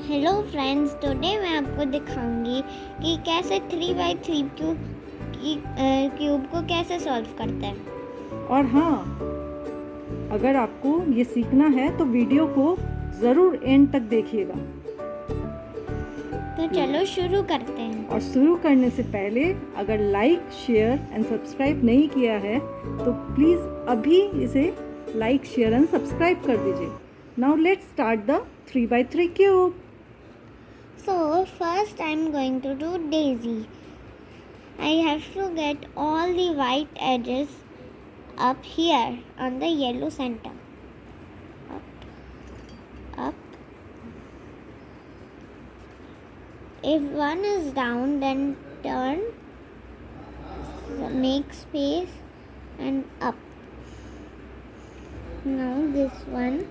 Hello friends, today मैं आपको दिखाऊंगी कि कैसे 3x3 क्यूब को कैसे सॉल्व करते हैं। और हाँ, अगर आपको ये सीखना है तो वीडियो को ज़रूर एंड तक देखिएगा। तो चलो शुरू करते हैं। और शुरू करने से पहले अगर लाइक, शेयर एंड सब्सक्राइब नहीं किया है तो प्लीज़ अभी इसे लाइक, शेयर एंड सब्सक्राइब कर दीजिए। Now let's start the 3x3 cube. So first I'm going to do daisy. I have to get all the white edges up here on the yellow center. Up. If one is down, then turn, make space and up. Now this one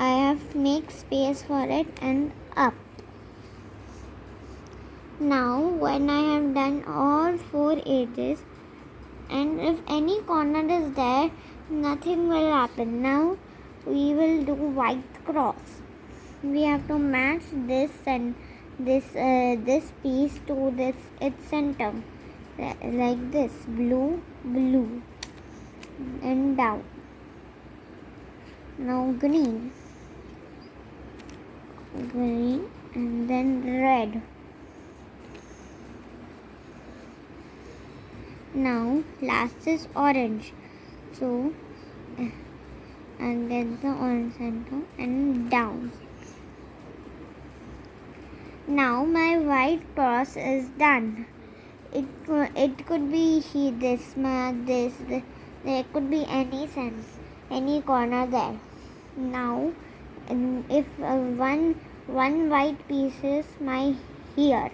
I have to make space for it and up. Now when I have done all 4 edges and if any corner is there, nothing will happen. Now we will do white cross. We have to match this and this piece to its center, like this, blue and down. Now green and then red. Now last is orange, so and then the orange center and down. Now my white cross is done. It could be this, there could be any corner there. Now if one white piece is my here,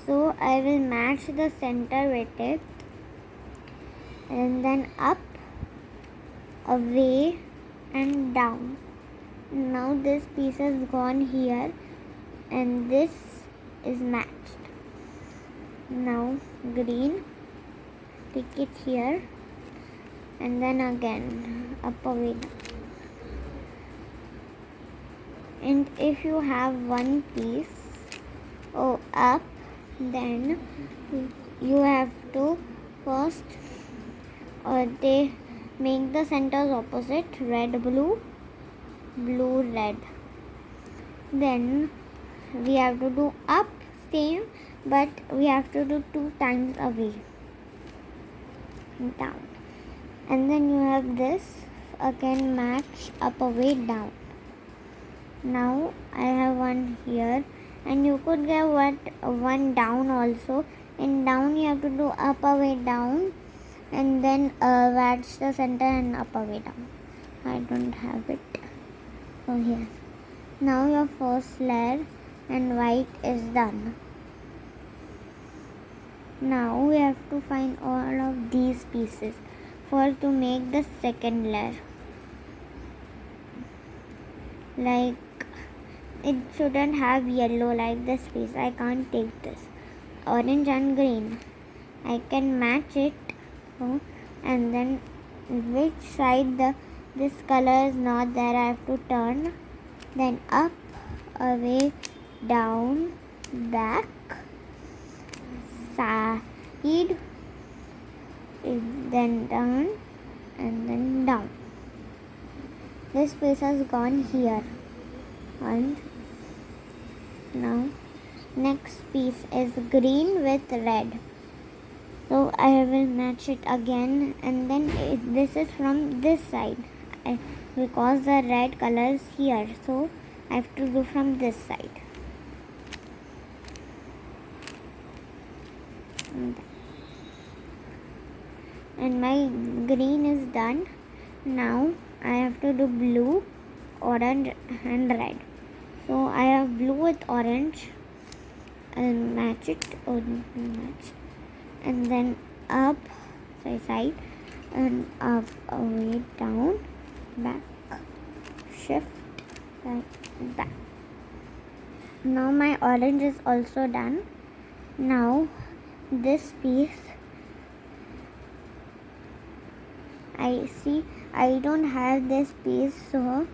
so I will match the center with it and then up, away and down. Now this piece is gone here and this is matched. Now green, take it here and then again up, away, down. And if you have one piece up, then you have to first they make the centers opposite, red, blue, blue, red. Then we have to do up, same, but we have to do 2 times away, down. And then you have this again, match, up, away, down. Now I have one here and you could get one down also. In down you have to do up, away, down and then match the center and up, away, down. I don't have it. So here. Now your first layer and white is done. Now we have to find all of these pieces to make the second layer. Like it shouldn't have yellow like this piece. I can't take this. Orange and green. I can match it. And then which side this color is not there, I have to turn. Then up, away, down, back, side, then turn and then down. This piece has gone here. And now next piece is green with red, so I will match it again and then this is from this side because the red color is here, so I have to do from this side. And my green is done. Now I have to do blue, orange and red. So I have blue with orange. I'll match it, and then up, side and up, away, down, back, shift, back. Now my orange is also done. Now this piece I see I don't have this piece, so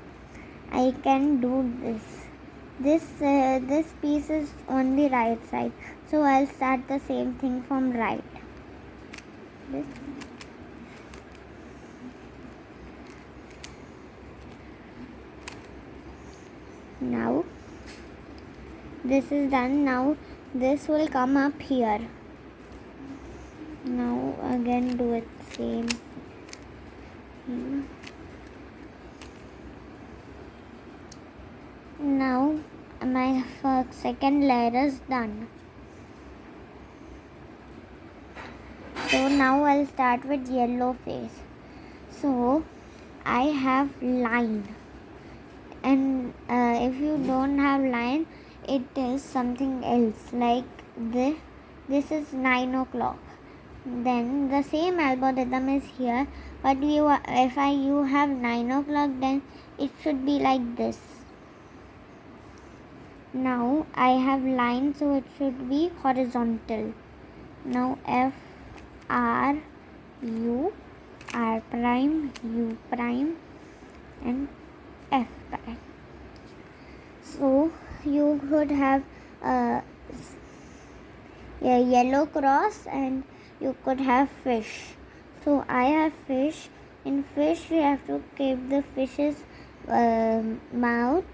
I can do this. This piece is on the right side, so I'll start the same thing from right. This. Now this is done. Now this will come up here. Now again do it same. Now my second layer is done. So now I'll start with yellow face. So I have line, and if you don't have line, it is something else, like this. This is 9 o'clock. Then the same algorithm is here, but you have 9 o'clock, then it should be like this. Now I have line, so it should be horizontal. Now F R U R prime U prime and F prime. So you could have a yellow cross, and you could have fish. So I have fish. In fish, you have to keep the fish's mouth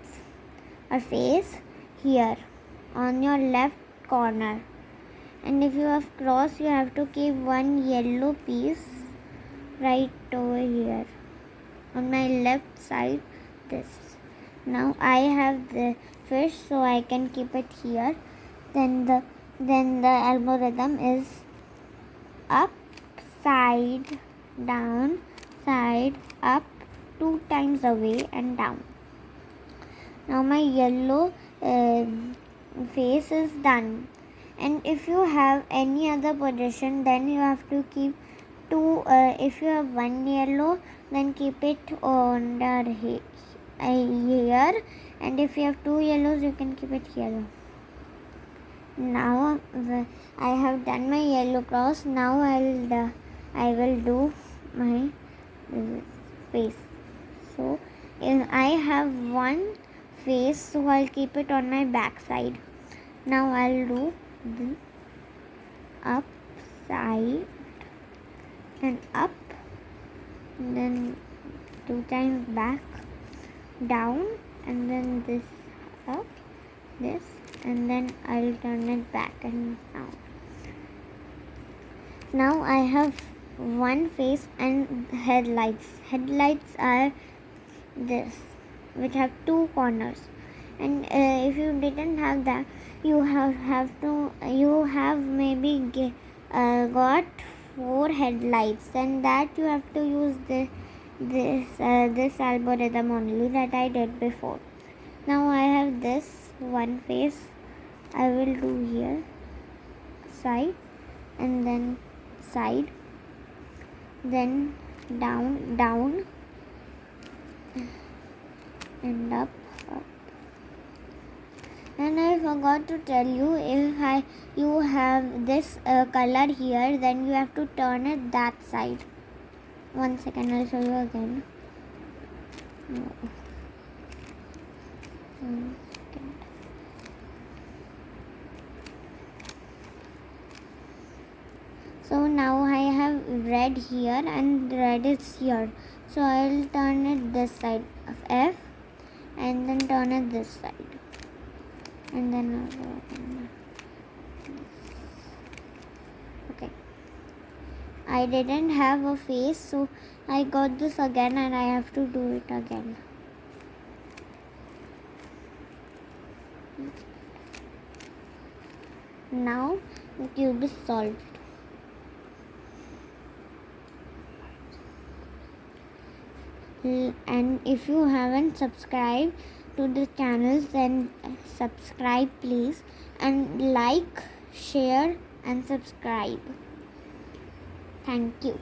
or face here on your left corner. And if you have cross, you have to keep one yellow piece right over here on my left side. This. Now I have the fish, so I can keep it here. Then the algorithm is up, side, down, side, up, 2 times away and down. Now my yellow face is done. And if you have any other position, then you have to keep 2. If you have 1 yellow, then keep it under here. And if you have 2 yellows, you can keep it here. Now I have done my yellow cross. Now I will do my face. So I have 1 face, so I'll keep it on my back side. Now I'll do the up, side and up, and then 2 times back, down, and then this up, this, and then I'll turn it back and down. Now I have 1 face and headlights. Headlights are this, which have 2 corners. And if you didn't have that, you have maybe got 4 headlights, and that you have to use this algorithm only that I did before. Now I have this 1 face. I will do here side, and then side, then down and up. And I forgot to tell you, if you have this color here, then you have to turn it that side. 1 second, I'll show you again. No. 1 second. So now I have red here and red is here. So I'll turn it this side of F, and then turn it this side. And then okay, I didn't have a face, so I got this again, and I have to do it again. Now the cube is solved. And if you haven't subscribed to the channel, then subscribe please, and like, share and subscribe. Thank you.